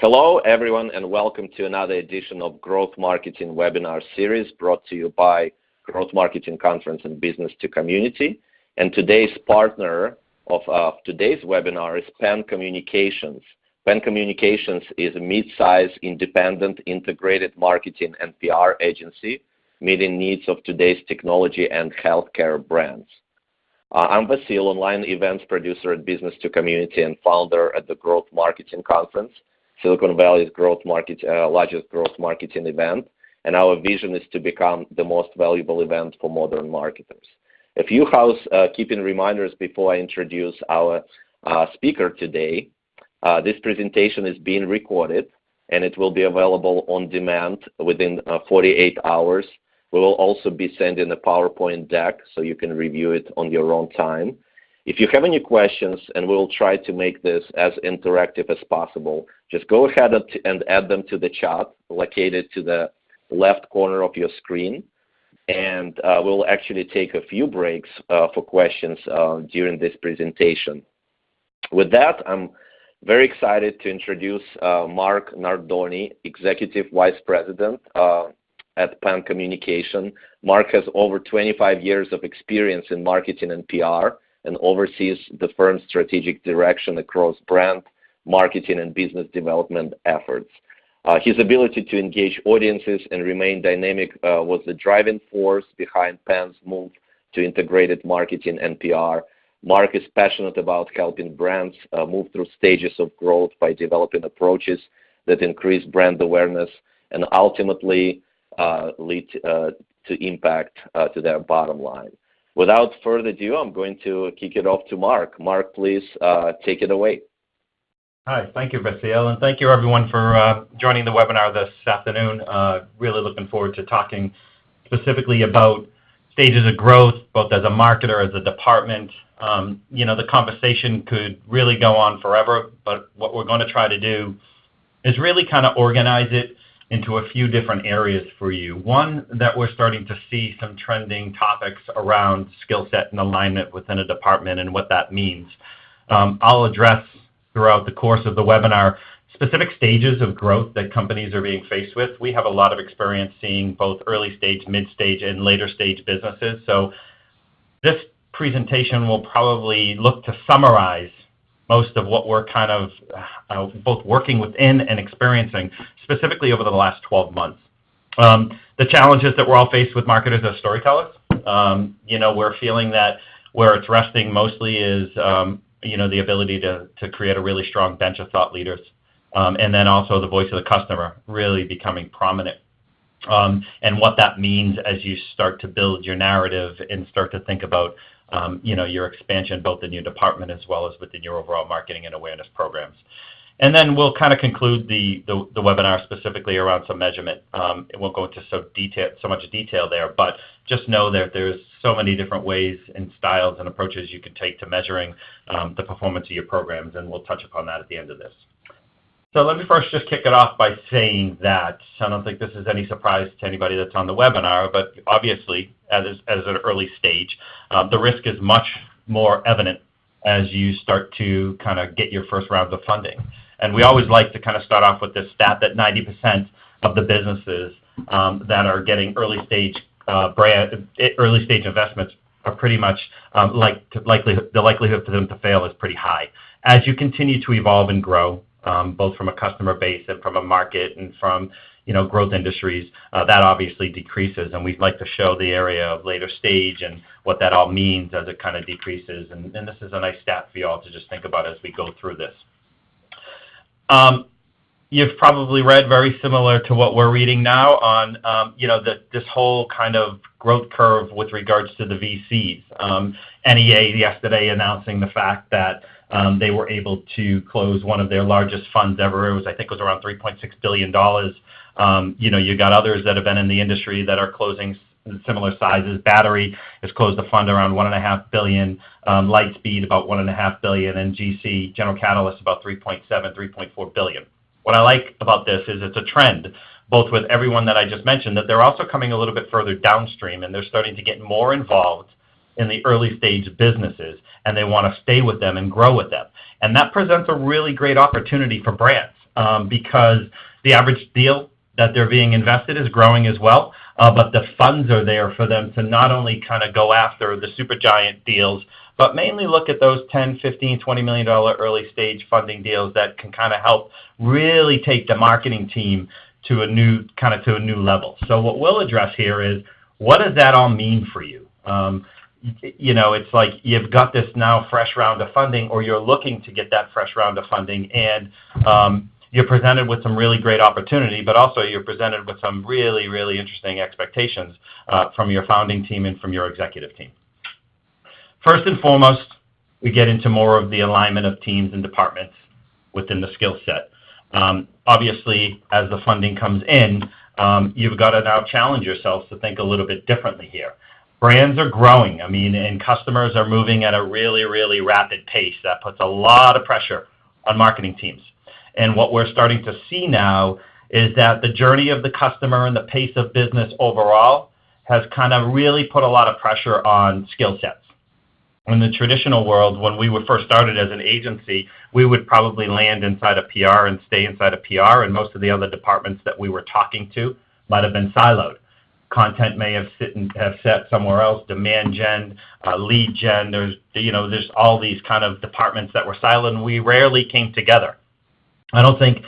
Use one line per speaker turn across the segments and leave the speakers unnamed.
Hello, everyone, and welcome to another edition of Growth Marketing webinar series brought to you by Growth Marketing Conference and Business to Community. And today's partner of today's webinar is Penn Communications. Penn Communications is a mid-size, independent, integrated marketing and PR agency meeting needs of today's technology and healthcare brands. I'm Vasil, online events producer at Business to Community and founder at the Growth Marketing Conference, Silicon Valley's largest growth marketing event, and our vision is to become the most valuable event for modern marketers. A few housekeeping reminders before I introduce our speaker today. This presentation is being recorded, and it will be available on demand within 48 hours. We will also be sending a PowerPoint deck so you can review it on your own time. If you have any questions, and we'll try to make this as interactive as possible, just go ahead and add them to the chat located to the left corner of your screen. And we'll actually take a few breaks for questions during this presentation. With that, I'm very excited to introduce Mark Nardone, Executive Vice President at Penn Communication. Mark has over 25 years of experience in marketing and PR, and oversees the firm's strategic direction across brand, marketing, and business development efforts. His ability to engage audiences and remain dynamic was the driving force behind Penn's move to integrated marketing and PR. Mark is passionate about helping brands move through stages of growth by developing approaches that increase brand awareness and ultimately lead to impact to their bottom line. Without further ado, I'm going to kick it off to Mark. Mark, please take it away.
Hi, thank you, Vasil, and thank you, everyone, for joining the webinar this afternoon. Really looking forward to talking specifically about stages of growth, both as a marketer, as a department. The conversation could really go on forever, but what we're going to try to do is really kind of organize it into a few different areas for you. One, that we're starting to see some trending topics around skill set and alignment within a department and what that means. I'll address throughout the course of the webinar specific stages of growth that companies are being faced with. We have a lot of experience seeing both early stage, mid stage, and later stage businesses. So this presentation will probably look to summarize most of what we're kind of both working within and experiencing, specifically over the last 12 months. The challenges that we're all faced with marketers as storytellers. We're feeling that where it's resting mostly is, the ability to create a really strong bench of thought leaders. And then also the voice of the customer really becoming prominent. And what that means as you start to build your narrative and start to think about your expansion both in your department as well as within your overall marketing and awareness programs. And then we'll kind of conclude the webinar specifically around some measurement. It won't go into so much detail there, but just know that there's so many different ways and styles and approaches you can take to measuring the performance of your programs, and we'll touch upon that at the end of this. So let me first just kick it off by saying that I don't think this is any surprise to anybody that's on the webinar, but obviously as an early stage, the risk is much more evident as you start to kind of get your first rounds of funding. And we always like to kind of start off with this stat that 90% of the businesses that are getting early stage investments are pretty much the likelihood for them to fail is pretty high. As you continue to evolve and grow, both from a customer base and from a market and from growth industries, that obviously decreases, and we'd like to show the area of later stage and what that all means as it kind of decreases. And this is a nice stat for you all to just think about as we go through this. You've probably read very similar to what we're reading now on this whole kind of growth curve with regards to the VCs. NEA yesterday announcing the fact that they were able to close one of their largest funds ever. I think it was around $3.6 billion. You got others that have been in the industry that are closing similar sizes. Battery has closed a fund around $1.5 billion, Lightspeed about $1.5 billion, and GC, General Catalyst, about $3.4 billion. What I like about this is it's a trend, both with everyone that I just mentioned, that they're also coming a little bit further downstream, and they're starting to get more involved in the early stage businesses, and they want to stay with them and grow with them. And that presents a really great opportunity for brands. because the average deal that they're being invested is growing as well, but the funds are there for them to not only kind of go after the super giant deals, but mainly look at those 10, 15, $20 million early stage funding deals that can kind of help really take the marketing team to a new level. So what we'll address here is, what does that all mean for you? It's like you've got this now fresh round of funding, or you're looking to get that fresh round of funding, and you're presented with some really great opportunity, but also you're presented with some really, really interesting expectations from your founding team and from your executive team. First and foremost, we get into more of the alignment of teams and departments within the skill set. Obviously, as the funding comes in, you've got to now challenge yourselves to think a little bit differently here. Brands are growing, and customers are moving at a really, really rapid pace. That puts a lot of pressure on marketing teams. And what we're starting to see now is that the journey of the customer and the pace of business overall has kind of really put a lot of pressure on skill sets. In the traditional world, when we were first started as an agency, we would probably land inside of PR and stay inside of PR, and most of the other departments that we were talking to might have been siloed. Content may have sat somewhere else, demand gen, lead gen. There's all these kind of departments that were siloed, and we rarely came together. I don't think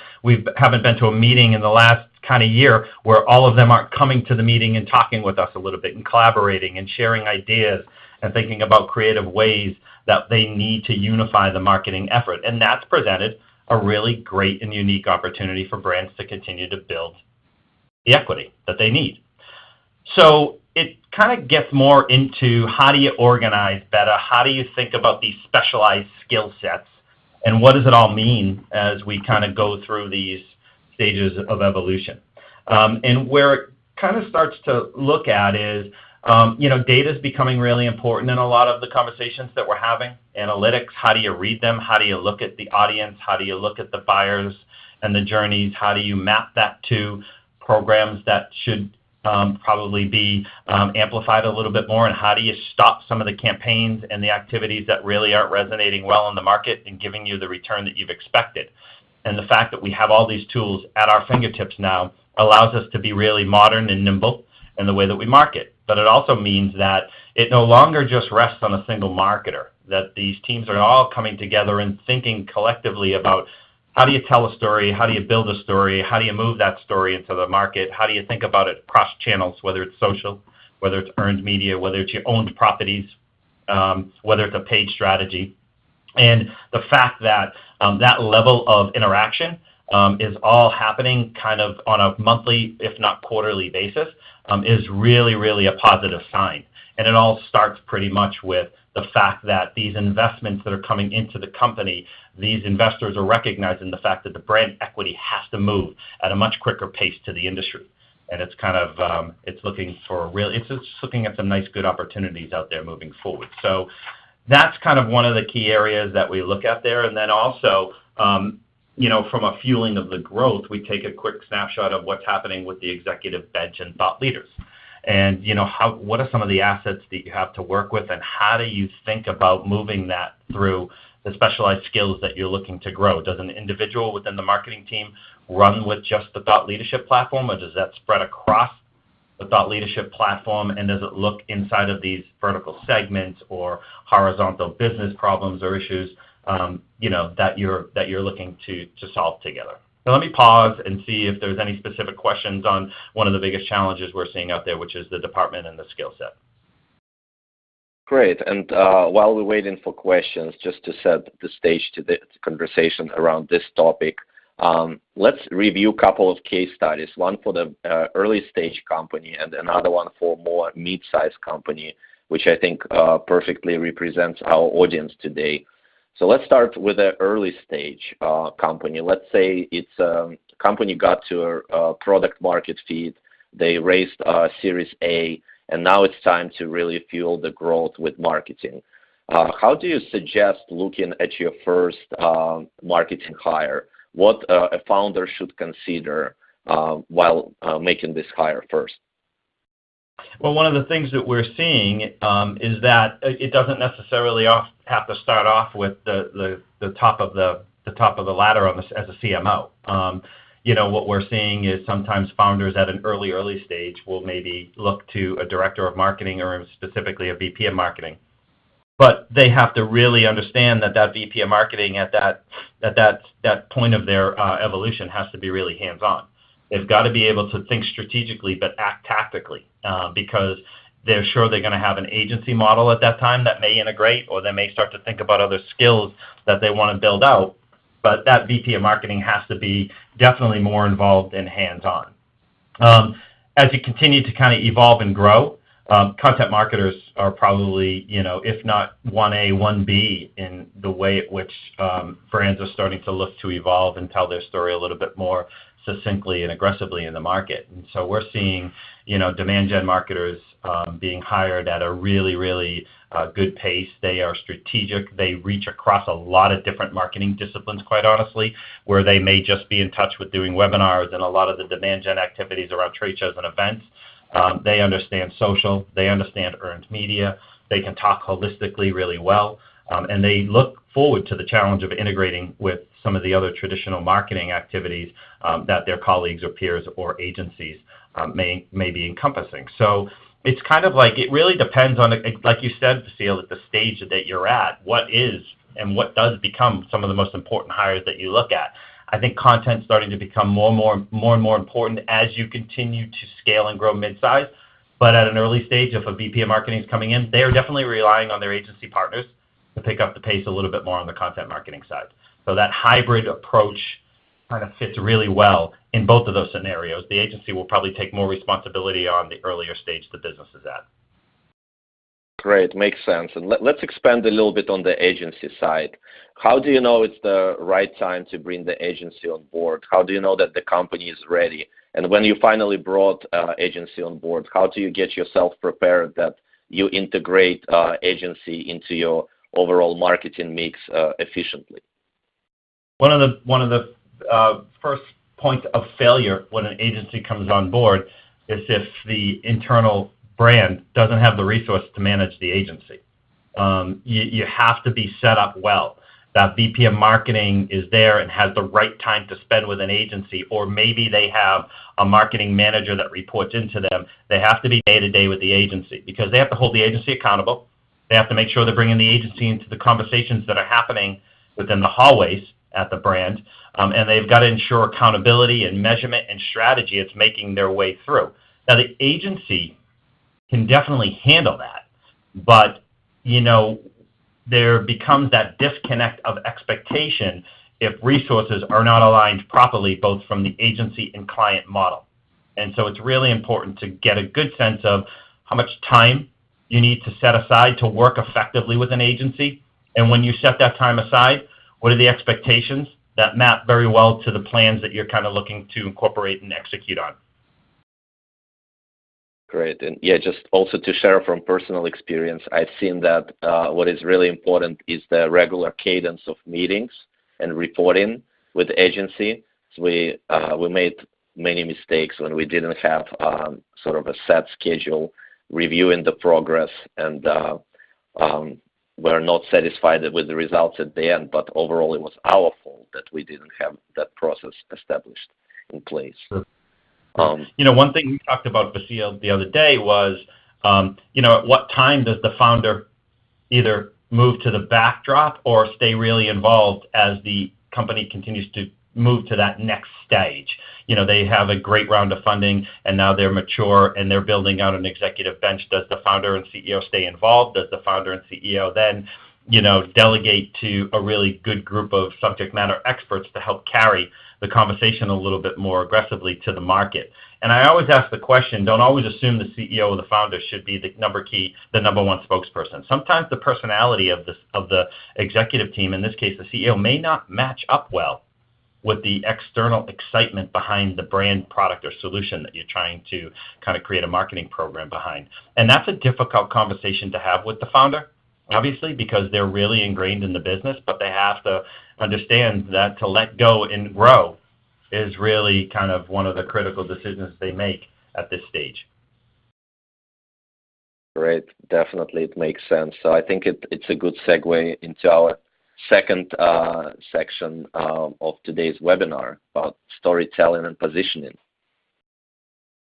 haven't been to a meeting in the last kind of year where all of them aren't coming to the meeting and talking with us a little bit and collaborating and sharing ideas and thinking about creative ways that they need to unify the marketing effort. And that's presented a really great and unique opportunity for brands to continue to build the equity that they need. So it kind of gets more into, how do you organize better? How do you think about these specialized skill sets? And what does it all mean as we kind of go through these stages of evolution? And where it kind of starts to look at is, data is becoming really important in a lot of the conversations that we're having. Analytics, how do you read them? How do you look at the audience? How do you look at the buyers and the journeys? How do you map that to programs that should probably be amplified a little bit more? And how do you stop some of the campaigns and the activities that really aren't resonating well in the market and giving you the return that you've expected? And the fact that we have all these tools at our fingertips now allows us to be really modern and nimble in the way that we market. But it also means that it no longer just rests on a single marketer, that these teams are all coming together and thinking collectively about, how do you tell a story? How do you build a story? How do you move that story into the market? How do you think about it across channels, whether it's social, whether it's earned media, whether it's your owned properties, whether it's a paid strategy? And the fact that that level of interaction is all happening kind of on a monthly, if not quarterly basis, is really, really a positive sign. And it all starts pretty much with the fact that these investments that are coming into the company, these investors are recognizing the fact that the brand equity has to move at a much quicker pace to the industry. And it's kind of, it's looking at some nice, good opportunities out there moving forward. So that's kind of one of the key areas that we look at there. And then also, from a fueling of the growth, we take a quick snapshot of what's happening with the executive bench and thought leaders. And, what are some of the assets that you have to work with, and how do you think about moving that through the specialized skills that you're looking to grow? Does an individual within the marketing team run with just the thought leadership platform, or does that spread across the thought leadership platform, and does it look inside of these vertical segments or horizontal business problems or issues that you're looking to solve together? So let me pause and see if there's any specific questions on one of the biggest challenges we're seeing out there, which is the department and the skill set.
Great. And while we're waiting for questions, just to set the stage to the conversation around this topic, let's review a couple of case studies, one for the early stage company and another one for more mid-sized company, which I think perfectly represents our audience today. So let's start with an early stage company. Let's say it's a company got to a product market fit, they raised Series A, and now it's time to really fuel the growth with marketing. How do you suggest looking at your first marketing hire? What a founder should consider while making this hire first?
Well, one of the things that we're seeing is that it doesn't necessarily have to start off with the top of the the top of the ladder on this as a CMO. What we're seeing is sometimes founders at an early stage will maybe look to a director of marketing or specifically a VP of marketing. But they have to really understand that VP of marketing at that point of their evolution has to be really hands-on. They've got to be able to think strategically but act tactically because they're sure they're going to have an agency model at that time that may integrate, or they may start to think about other skills that they want to build out. But that VP of marketing has to be definitely more involved and hands-on. As you continue to kind of evolve and grow, content marketers are probably, if not 1A, 1B in the way at which brands are starting to look to evolve and tell their story a little bit more succinctly and aggressively in the market. And so we're seeing, demand gen marketers being hired at a really, really good pace. They are strategic. They reach across a lot of different marketing disciplines, quite honestly, where they may just be in touch with doing webinars and a lot of the demand gen activities around trade shows and events. They understand social. They understand earned media. They can talk holistically really well. And they look forward to the challenge of integrating with some of the other traditional marketing activities that their colleagues or peers or agencies may be encompassing. So it's kind of like, it really depends on, like you said, Vasil, at the stage that you're at, what is and what does become some of the most important hires that you look at. I think content's starting to become more and more important as you continue to scale and grow mid-size. But at an early stage, if a VP of marketing is coming in, they are definitely relying on their agency partners to pick up the pace a little bit more on the content marketing side. So that hybrid approach kind of fits really well in both of those scenarios. The agency will probably take more responsibility on the earlier stage the business is at.
Great, makes sense. And let's expand a little bit on the agency side. How do you know it's the right time to bring the agency on board? How do you know that the company is ready? And when you finally brought agency on board, how do you get yourself prepared that you integrate agency into your overall marketing mix efficiently?
One of the first points of failure when an agency comes on board is if the internal brand doesn't have the resource to manage the agency. You have to be set up well. That VP of marketing is there and has the right time to spend with an agency, or maybe they have a marketing manager that reports into them. They have to be day-to-day with the agency because they have to hold the agency accountable. They have to make sure they're bringing the agency into the conversations that are happening within the hallways at the brand, and they've got to ensure accountability and measurement and strategy it's making their way through. Now, the agency can definitely handle that, but, there becomes that disconnect of expectation if resources are not aligned properly, both from the agency and client model. And so it's really important to get a good sense of how much time you need to set aside to work effectively with an agency. And when you set that time aside, what are the expectations that map very well to the plans that you're kind of looking to incorporate and execute on?
Great. And yeah, just also to share from personal experience, I've seen that what is really important is the regular cadence of meetings and reporting with the agency. So we made many mistakes when we didn't have sort of a set schedule, reviewing the progress, and we're not satisfied with the results at the end. But overall, it was our fault that we didn't have that process established in place.
Sure. One thing we talked about, Vasil, the other day was, at what time does the founder either move to the backdrop or stay really involved as the company continues to move to that next stage? They have a great round of funding, and now they're mature, and they're building out an executive bench. Does the founder and CEO stay involved? Does the founder and CEO then, delegate to a really good group of subject matter experts to help carry the conversation a little bit more aggressively to the market? And I always ask the question, don't always assume the CEO or the founder should be the number one spokesperson. Sometimes the personality of the executive team, in this case the CEO, may not match up well with the external excitement behind the brand, product, or solution that you're trying to kind of create a marketing program behind. And that's a difficult conversation to have with the founder, obviously, because they're really ingrained in the business, but they have to understand that to let go and grow is really kind of one of the critical decisions they make at this stage.
Great. Definitely, it makes sense. So I think it's a good segue into our second section of today's webinar about storytelling and positioning.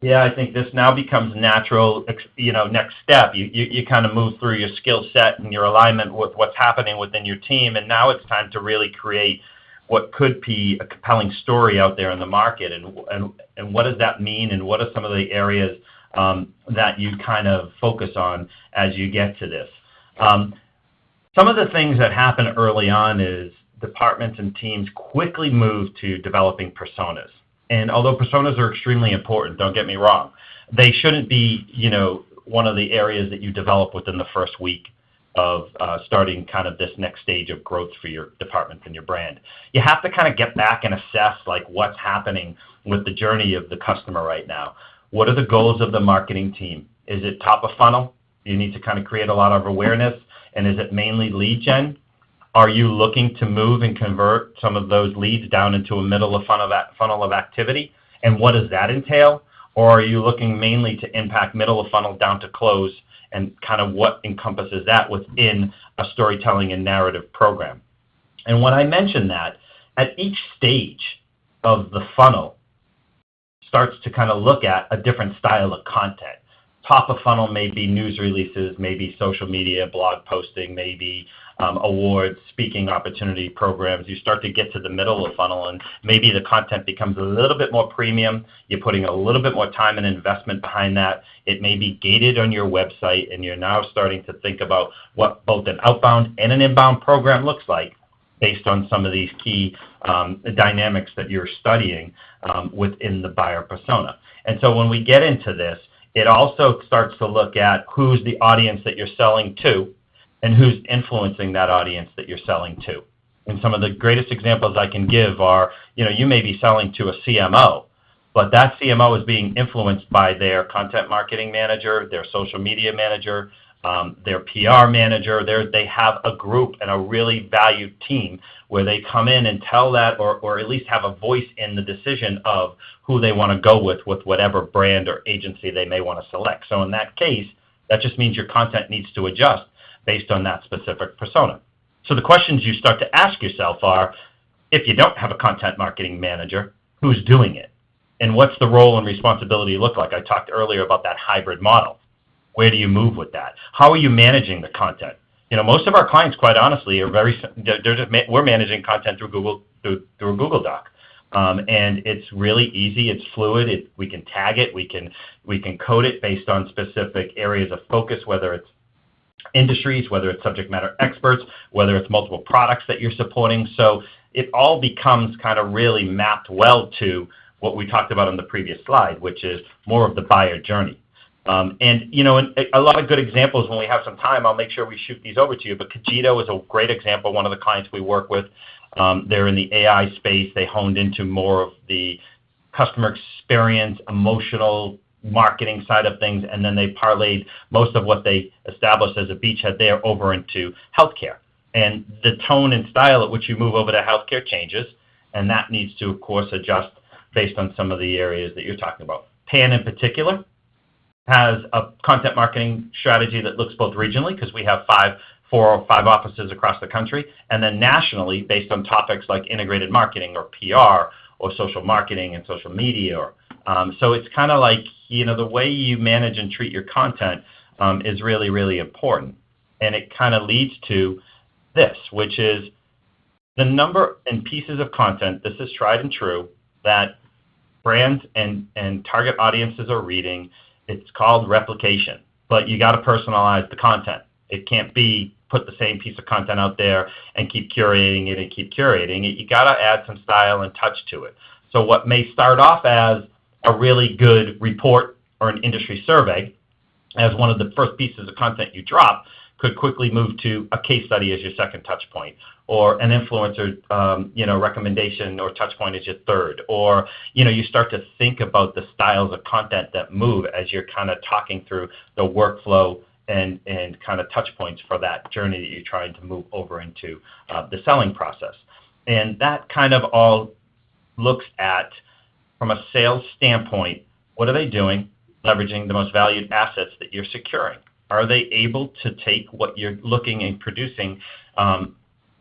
Yeah, I think this now becomes natural, next step. You kind of move through your skill set and your alignment with what's happening within your team, and now it's time to really create what could be a compelling story out there in the market, and what does that mean, and what are some of the areas that you kind of focus on as you get to this. Some of the things that happen early on is departments and teams quickly move to developing personas. And although personas are extremely important, don't get me wrong, they shouldn't be, one of the areas that you develop within the first week of starting kind of this next stage of growth for your department and your brand. You have to kind of get back and assess like what's happening with the journey of the customer right now. What are the goals of the marketing team? Is it top of funnel? You need to kind of create a lot of awareness. And is it mainly lead gen? Are you looking to move and convert some of those leads down into a middle of funnel of activity? And what does that entail? Or are you looking mainly to impact middle of funnel down to close, and kind of what encompasses that within a storytelling and narrative program? And when I mention that, at each stage of the funnel starts to kind of look at a different style of content. Top of funnel may be news releases, maybe social media, blog posting, maybe awards, speaking opportunity programs. You start to get to the middle of funnel, and maybe the content becomes a little bit more premium. You're putting a little bit more time and investment behind that. It may be gated on your website, and you're now starting to think about what both an outbound and an inbound program looks like based on some of these key dynamics that you're studying within the buyer persona. And so when we get into this, it also starts to look at who's the audience that you're selling to and who's influencing that audience that you're selling to. And some of the greatest examples I can give are, you may be selling to a CMO, but that CMO is being influenced by their content marketing manager, their social media manager, their PR manager. They have a group and a really valued team where they come in and tell that, or at least have a voice in the decision of who they want to go with whatever brand or agency they may want to select. So in that case, that just means your content needs to adjust based on that specific persona. So the questions you start to ask yourself are, if you don't have a content marketing manager, who's doing it? And what's the role and responsibility look like? I talked earlier about that hybrid model. Where do you move with that? How are you managing the content? Most of our clients, quite honestly, are we're managing content through a Google Doc. And it's really easy, it's fluid, we can tag it, we can code it based on specific areas of focus, whether it's industries, whether it's subject matter experts, whether it's multiple products that you're supporting. So it all becomes kind of really mapped well to what we talked about on the previous slide, which is more of the buyer journey. And a lot of good examples. When we have some time, I'll make sure we shoot these over to you. But Cogito is a great example, one of the clients we work with. They're in the AI space. They honed into more of the customer experience, emotional marketing side of things, and then they parlayed most of what they established as a beachhead there over into healthcare. And the tone and style at which you move over to healthcare changes, and that needs to, of course, adjust based on some of the areas that you're talking about. PAN in particular has a content marketing strategy that looks both regionally, because we have 4 or 5 offices across the country, and then nationally based on topics like integrated marketing or PR or social marketing and social media. So it's kind of like, the way you manage and treat your content is really, really important. And it kind of leads to this, which is the number and pieces of content, this is tried and true, that brands and target audiences are reading. It's called replication, but you got to personalize the content. It can't be put the same piece of content out there and keep curating it. You got to add some style and touch to it. So what may start off as a really good report or an industry survey as one of the first pieces of content you drop could quickly move to a case study as your second touch point, or an influencer recommendation or touch point as your third, or you start to think about the styles of content that move as you're kind of talking through the workflow and kind of touch points for that journey that you're trying to move over into the selling process. And that kind of all looks at, from a sales standpoint, what are they doing, leveraging the most valued assets that you're securing? Are they able to take what you're looking and producing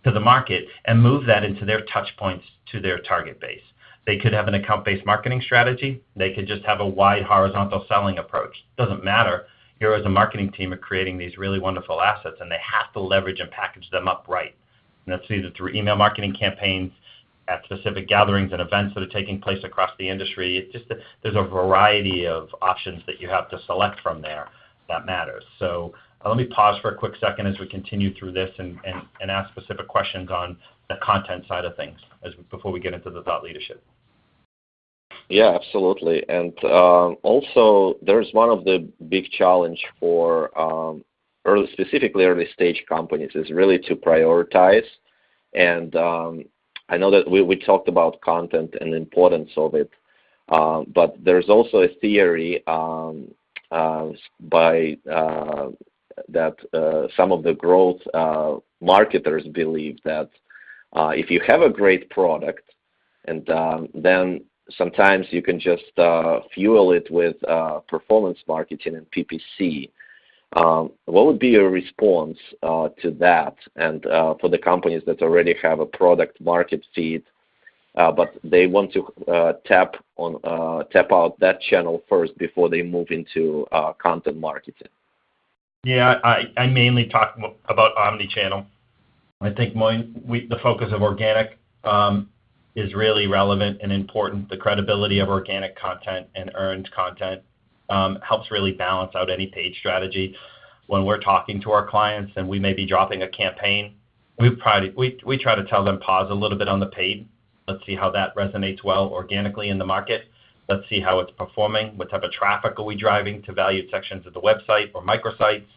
to the market and move that into their touch points to their target base. They could have an account-based marketing strategy. They could just have a wide horizontal selling approach. Doesn't matter. You as a marketing team are creating these really wonderful assets, and they have to leverage and package them up right. And that's either through email marketing campaigns, at specific gatherings and events that are taking place across the industry. It's just there's a variety of options that you have to select from there that matters. So let me pause for a quick second as we continue through this and ask specific questions on the content side of things before we get into the thought leadership.
Yeah, absolutely. And also, there's one of the big challenge for specifically early stage companies is really to prioritize. And I know that we talked about content and the importance of it, but there's also a theory that some of the growth marketers believe that if you have a great product, and then sometimes you can just fuel it with performance marketing and PPC. What would be your response to that? And for the companies that already have a product market fit, but they want to tap out that channel first before they move into content marketing?
Yeah, I mainly talk about omni-channel. I think the focus of organic is really relevant and important. The credibility of organic content and earned content helps really balance out any paid strategy. When we're talking to our clients and we may be dropping a campaign, we try to tell them pause a little bit on the paid. Let's see how that resonates well organically in the market. Let's see how it's performing. What type of traffic are we driving to valued sections of the website or microsites?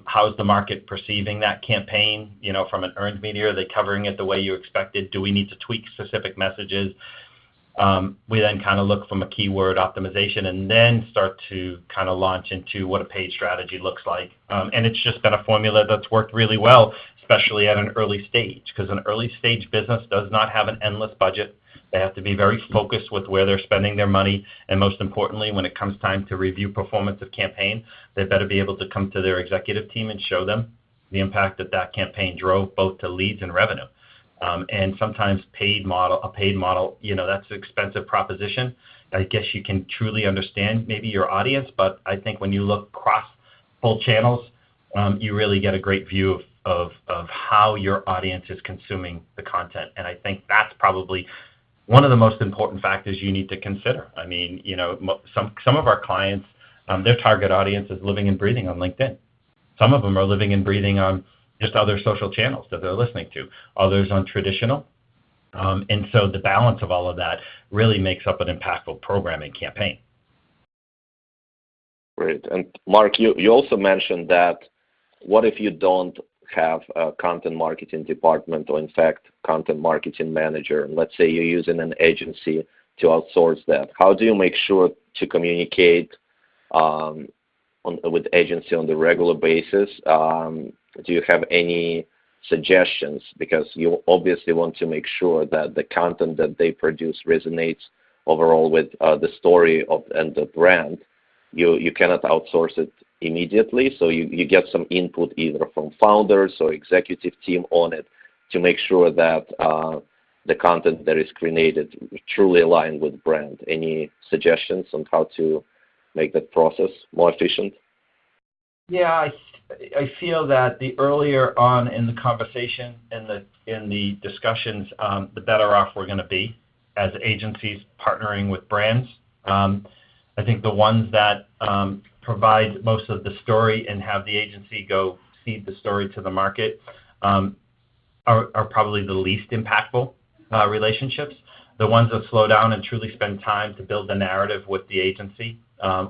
How's the market perceiving that campaign? From an earned media, are they covering it the way you expected? Do we need to tweak specific messages? We then kind of look from a keyword optimization and then start to kind of launch into what a paid strategy looks like. And it's just been a formula that's worked really well, especially at an early stage, because an early stage business does not have an endless budget. They have to be very focused with where they're spending their money. And most importantly, when it comes time to review performance of campaign, they better be able to come to their executive team and show them the impact that campaign drove both to leads and revenue. And sometimes a paid model, that's an expensive proposition. I guess you can truly understand maybe your audience, but I think when you look across full channels, you really get a great view of how your audience is consuming the content. And I think that's probably one of the most important factors you need to consider. I mean, some of our clients, their target audience is living and breathing on LinkedIn. Some of them are living and breathing on just other social channels that they're listening to, others on traditional. And so the balance of all of that really makes up an impactful programming campaign.
Great. And Mark, you also mentioned that what if you don't have a content marketing department or in fact content marketing manager, and let's say you're using an agency to outsource that? How do you make sure to communicate with agency on the regular basis? Do you have any suggestions? Because you obviously want to make sure that the content that they produce resonates overall with the story and the brand. You cannot outsource it immediately, so you get some input either from founders or executive team on it to make sure that the content that is created truly aligned with brand. Any suggestions on how to make that process more efficient?
Yeah, I feel that the earlier on in the conversation and in the discussions, the better off we're going to be as agencies partnering with brands. I think the ones that provide most of the story and have the agency go feed the story to the market are probably the least impactful relationships. The ones that slow down and truly spend time to build the narrative with the agency,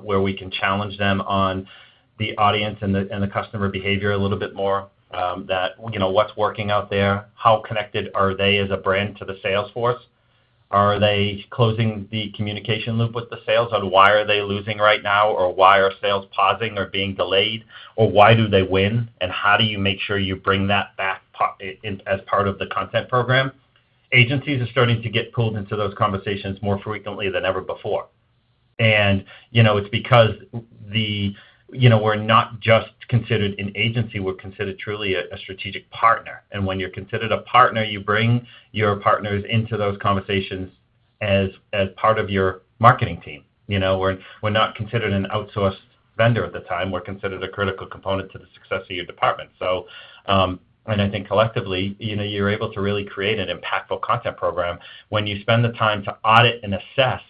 where we can challenge them on the audience and the customer behavior a little bit more, that what's working out there, how connected are they as a brand to the sales force? Are they closing the communication loop with the sales on why are they losing right now, or why are sales pausing or being delayed, or why do they win, and how do you make sure you bring that back as part of the content program? Agencies are starting to get pulled into those conversations more frequently than ever before. And, it's because we're not just considered an agency, we're considered truly a strategic partner. And when you're considered a partner, you bring your partners into those conversations as part of your marketing team. We're not considered an outsourced vendor at the time. We're considered a critical component to the success of your department. So, and I think collectively, you're able to really create an impactful content program when you spend the time to audit and assess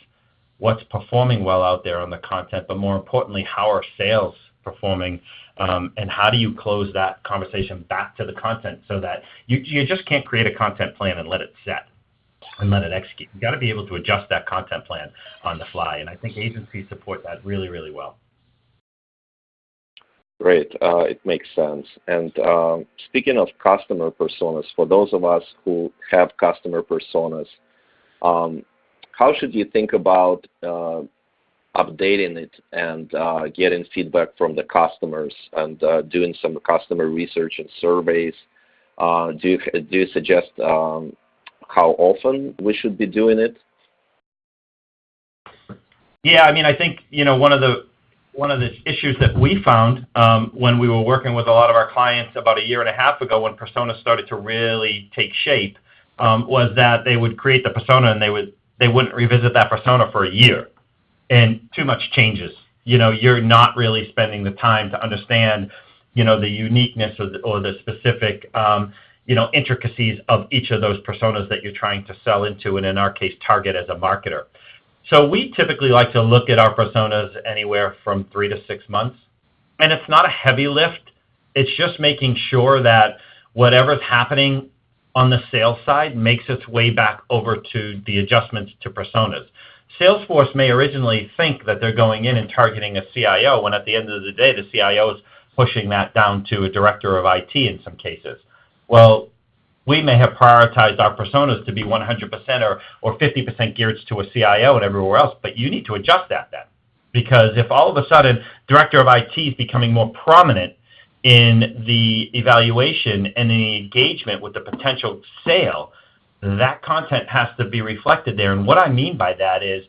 what's performing well out there on the content, but more importantly, how are sales performing, and how do you close that conversation back to the content so that you just can't create a content plan and let it set and let it execute. You got to be able to adjust that content plan on the fly, and I think agencies support that really, really well.
Great. It makes sense. And speaking of customer personas, for those of us who have customer personas, how should you think about updating it and getting feedback from the customers and doing some customer research and surveys? Do you suggest how often we should be doing it?
Yeah, I think one of the issues that we found when we were working with a lot of our clients about a year and a half ago, when personas started to really take shape, was that they would create the persona and they wouldn't revisit that persona for a year, and too much changes. You're not really spending the time to understand, the uniqueness or the specific, intricacies of each of those personas that you're trying to sell into, and in our case, target as a marketer. So we typically like to look at our personas anywhere from 3 to 6 months, and it's not a heavy lift. It's just making sure that whatever's happening on the sales side makes its way back over to the adjustments to personas. Salesforce may originally think that they're going in and targeting a CIO, when at the end of the day, the CIO is pushing that down to a director of IT in some cases. Well, we may have prioritized our personas to be 100% or 50% geared to a CIO and everywhere else, but you need to adjust that then. Because if all of a sudden director of IT is becoming more prominent in the evaluation and the engagement with the potential sale, that content has to be reflected there. And what I mean by that is,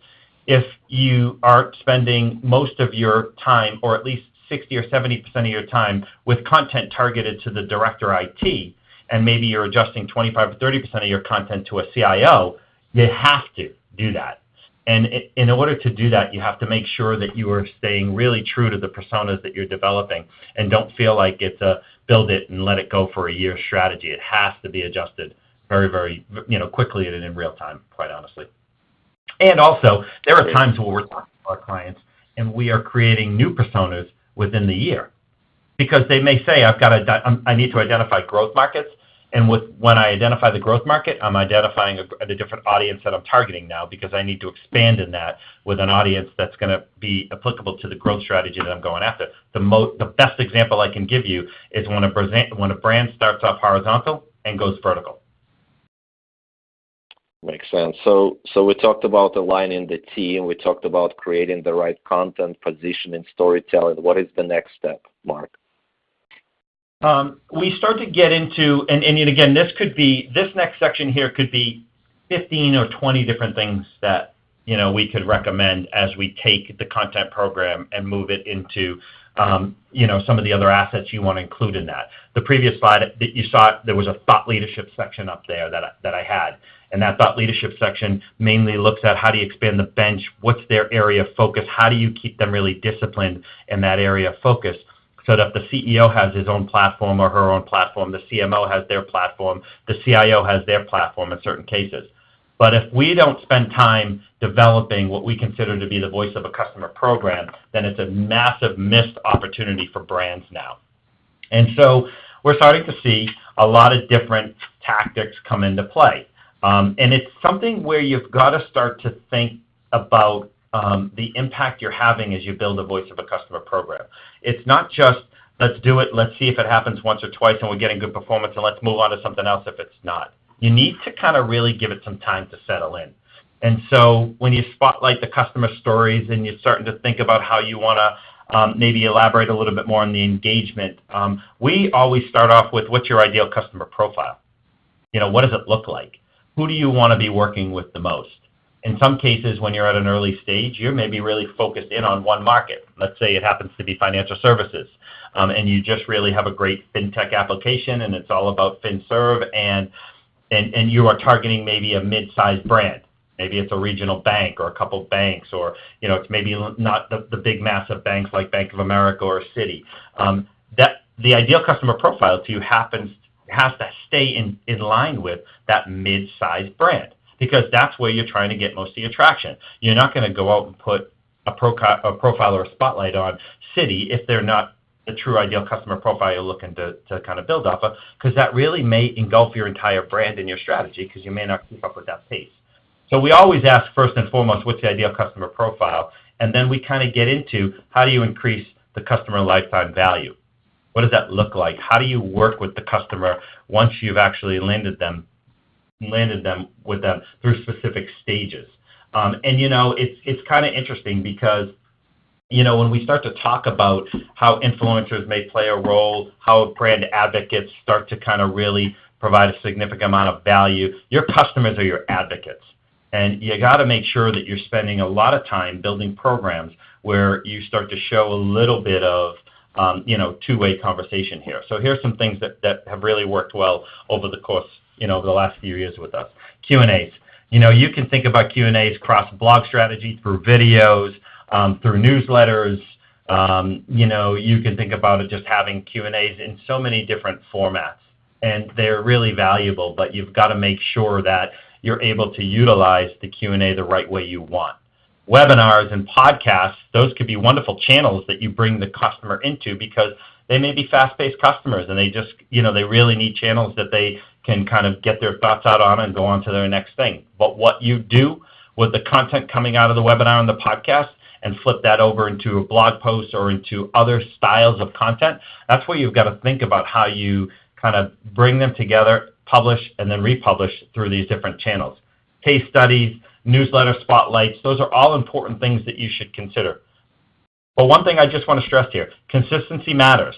if you are spending most of your time, or at least 60 or 70% of your time, with content targeted to the director IT, and maybe you're adjusting 25 or 30% of your content to a CIO, you have to do that. And in order to do that, you have to make sure that you are staying really true to the personas that you're developing, and don't feel like it's a build it and let it go for a year strategy. It has to be adjusted very, very quickly and in real time, quite honestly. And also, there are times where we're talking to our clients and we are creating new personas within the year, because they may say, I need to identify growth markets. And when I identify the growth market, I'm identifying a different audience that I'm targeting now, because I need to expand in that with an audience that's going to be applicable to the growth strategy that I'm going after. The best example I can give you is when a brand starts off horizontal and goes vertical.
Makes sense. So we talked about aligning the team. We talked about creating the right content, positioning, storytelling. What is the next step, Mark?
We start to get into, and again, this next section here could be 15 or 20 different things that, we could recommend as we take the content program and move it into, some of the other assets you want to include in that. The previous slide that you saw, there was a thought leadership section up there that I had. And that thought leadership section mainly looks at how do you expand the bench, what's their area of focus, how do you keep them really disciplined in that area of focus, so that the CEO has his own platform or her own platform, the CMO has their platform, the CIO has their platform in certain cases. But if we don't spend time developing what we consider to be the voice of a customer program, then it's a massive missed opportunity for brands now. And so we're starting to see a lot of different tactics come into play. And it's something where you've got to start to think about the impact you're having as you build a voice of a customer program. It's not just, let's do it, let's see if it happens once or twice and we're getting good performance, and let's move on to something else if it's not. You need to kind of really give it some time to settle in. And so when you spotlight the customer stories and you're starting to think about how you want to maybe elaborate a little bit more on the engagement, we always start off with, what's your ideal customer profile? What does it look like? Who do you want to be working with the most? In some cases, when you're at an early stage, you're maybe really focused in on one market. Let's say it happens to be financial services, and you just really have a great fintech application, and it's all about FinServe, and you are targeting maybe a mid-sized brand. Maybe it's a regional bank or a couple banks, or it's maybe not the big massive banks like Bank of America or Citi. That the ideal customer profile to you has to stay in line with that mid-sized brand, because that's where you're trying to get most of your traction. You're not going to go out and put a profile or a spotlight on Citi if they're not the true ideal customer profile you're looking to kind of build off of, because that really may engulf your entire brand and your strategy, because you may not keep up with that pace. So we always ask first and foremost, what's the ideal customer profile? And then we kind of get into, how do you increase the customer lifetime value? What does that look like? How do you work with the customer once you've actually landed them with them through specific stages? It's kind of interesting because, when we start to talk about how influencers may play a role, how brand advocates start to kind of really provide a significant amount of value, your customers are your advocates. And you got to make sure that you're spending a lot of time building programs where you start to show a little bit of two-way conversation here. So here's some things that have really worked well over the course, over the last few years with us. Q&As. You can think about Q&As across blog strategy, through videos, through newsletters. You can think about it just having Q&As in so many different formats. And they're really valuable, but you've got to make sure that you're able to utilize the Q&A the right way you want. Webinars and podcasts, those could be wonderful channels that you bring the customer into, because they may be fast-paced customers, and they just, they really need channels that they can kind of get their thoughts out on and go on to their next thing. But what you do with the content coming out of the webinar and the podcast and flip that over into a blog post or into other styles of content, that's where you've got to think about how you kind of bring them together, publish, and then republish through these different channels. Case studies, newsletter spotlights, those are all important things that you should consider. But one thing I just want to stress here, consistency matters.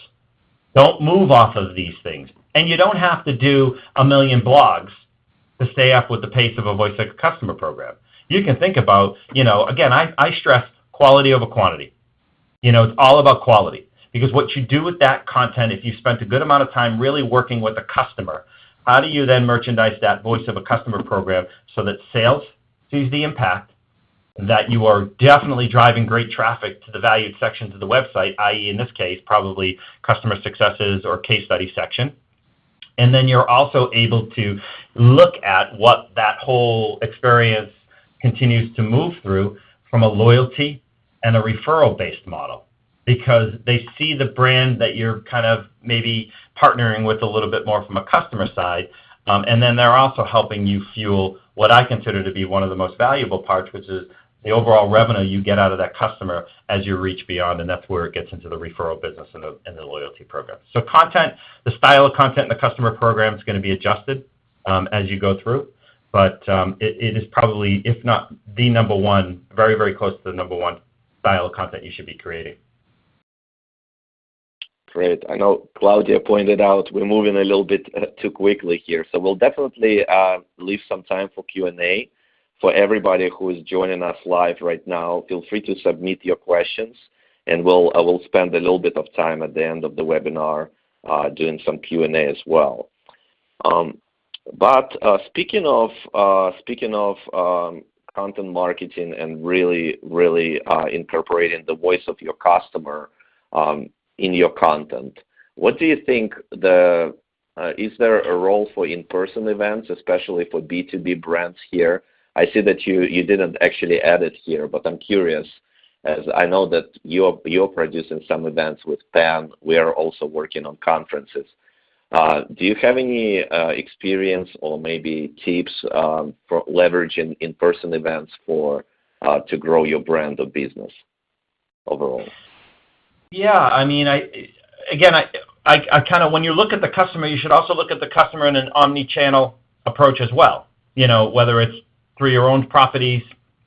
Don't move off of these things. And you don't have to do 1 million blogs to stay up with the pace of a voice of customer program. You can think about, again, I stress quality over quantity. It's all about quality. Because what you do with that content, if you spent a good amount of time really working with a customer, how do you then merchandise that voice of a customer program so that sales sees the impact, that you are definitely driving great traffic to the valued sections of the website, i.e. in this case, probably customer successes or case study section. And then you're also able to look at what that whole experience continues to move through from a loyalty and a referral-based model, because they see the brand that you're kind of maybe partnering with a little bit more from a customer side. And then they're also helping you fuel what I consider to be one of the most valuable parts, which is the overall revenue you get out of that customer as you reach beyond, and that's where it gets into the referral business and the loyalty program. So content, the style of content in the customer program is going to be adjusted as you go through, but it is probably, if not the number one, very, very close to the number one style of content you should be creating.
Great. I know Claudia pointed out we're moving a little bit too quickly here, so we'll definitely leave some time for Q&A. For everybody who is joining us live right now, feel free to submit your questions, and we'll spend a little bit of time at the end of the webinar doing some Q&A as well. But speaking of content marketing and really incorporating the voice of your customer in your content, what do you think is there a role for in-person events, especially for B2B brands here? I see that you didn't actually add it here, but I'm curious, as I know that you're producing some events with PEN. We are also working on conferences. Do you have any experience or maybe tips for leveraging in-person events to grow your brand or business overall?
Yeah, I mean, I kind of, when you look at the customer, you should also look at the customer in an omni-channel approach as well. Whether it's through your own properties,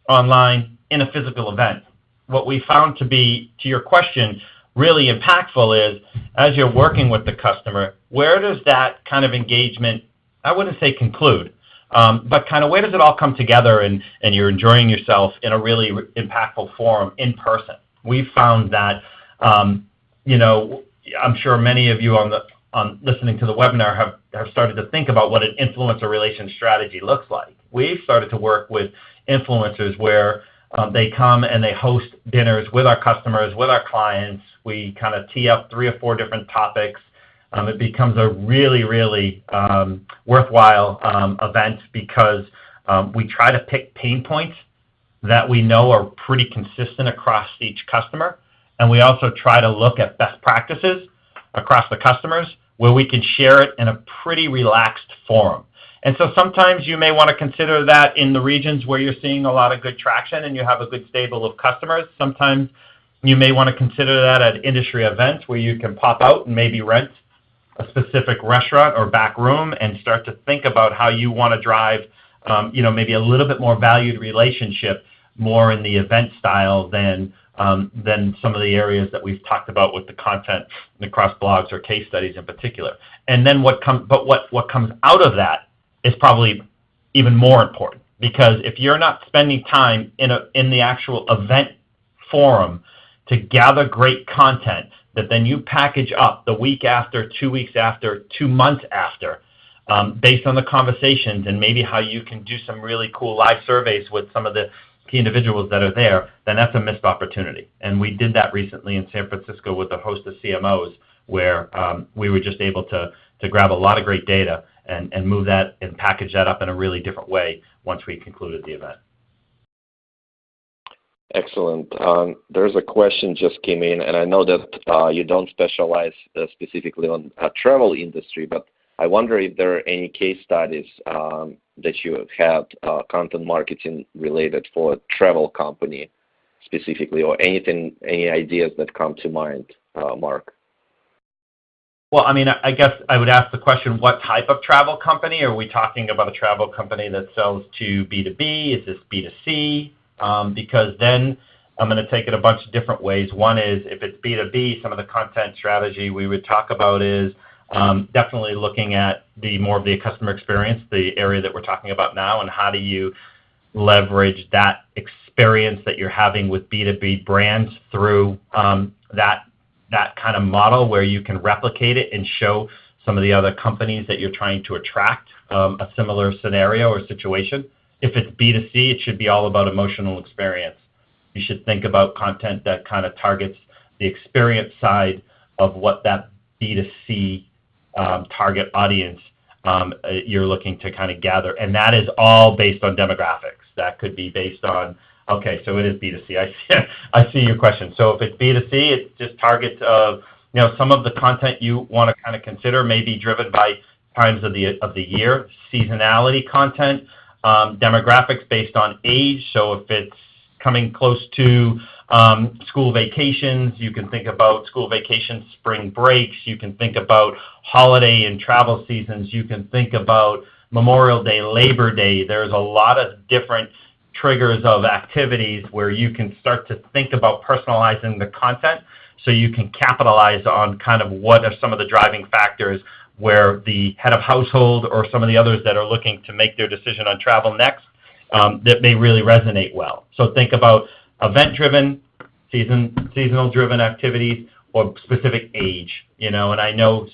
online, in a physical event. What we found to be, to your question, really impactful is, as you're working with the customer, where does that kind of engagement, I wouldn't say conclude, But kind of where does it all come together and you're enjoying yourself in a really impactful forum in person? We've found that, you know, I'm sure many of you on listening to the webinar have started to think about what an influencer relations strategy looks like. We've started to work with influencers where they come and they host dinners with our customers, with our clients. We kind of tee up 3 or 4 different topics. It becomes a really, really worthwhile event because we try to pick pain points that we know are pretty consistent across each customer. And we also try to look at best practices across the customers where we can share it in a pretty relaxed forum. And so sometimes you may want to consider that in the regions where you're seeing a lot of good traction and you have a good stable of customers. Sometimes you may want to consider that at industry events where you can pop out and maybe rent a specific restaurant or back room and start to think about how you want to drive, you know, maybe a little bit more valued relationship more in the event style than some of the areas that we've talked about with the content across blogs or case studies in particular. And then what comes out of that is probably even more important, because if you're not spending time in the actual event forum to gather great content that then you package up the week after, 2 weeks after, 2 months after, based on the conversations and maybe how you can do some really cool live surveys with some of the key individuals that are there, then that's a missed opportunity. And we did that recently in San Francisco with a host of CMOs where we were just able to grab a lot of great data and move that and package that up in a really different way once we concluded the event.
Excellent. There's a question just came in, and I know that you don't specialize specifically on travel industry, but I wonder if there are any case studies that you have had content marketing related for a travel company specifically, or anything, any ideas that come to mind, Mark?
Well, I mean, I guess I would ask the question, what type of travel company? Are we talking about a travel company that sells to B2B? Is this B2C? Because then I'm going to take it a bunch of different ways. One is, if it's B2B, some of the content strategy we would talk about is definitely looking at more of the customer experience, the area that we're talking about now, and how do you leverage that experience that you're having with B2B brands through that kind of model where you can replicate it and show some of the other companies that you're trying to attract a similar scenario or situation. If it's B2C, it should be all about emotional experience. You should think about content that kind of targets the experience side of what that B2C target audience you're looking to kind of gather. And that is all based on demographics. That could be based on, okay, so it is B2C. I see your question. So if it's B2C, it just targets some of the content you want to kind of consider may be driven by times of the year, seasonality content, demographics based on age. So if it's coming close to school vacations, you can think about school vacations, spring breaks. You can think about holiday and travel seasons. You can think about Memorial Day, Labor Day. There's a lot of different triggers of activities where you can start to think about personalizing the content so you can capitalize on kind of what are some of the driving factors where the head of household or some of the others that are looking to make their decision on travel next that may really resonate well. So think about event-driven, seasonal-driven activities or specific age, and I know,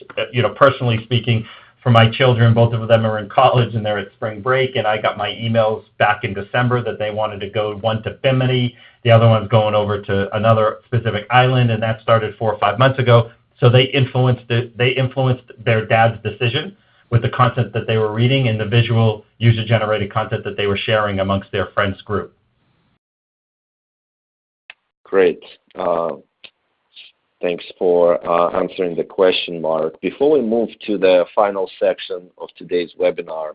personally speaking, for my children, both of them are in college and they're at spring break, and I got my emails back in December that they wanted to go, one to Bimini, the other one's going over to another specific island, and that started 4 or 5 months ago. So they influenced their dad's decision with the content that they were reading and the visual user-generated content that they were sharing amongst their friends group.
Great. Thanks for answering the question, Mark. Before we move to the final section of today's webinar,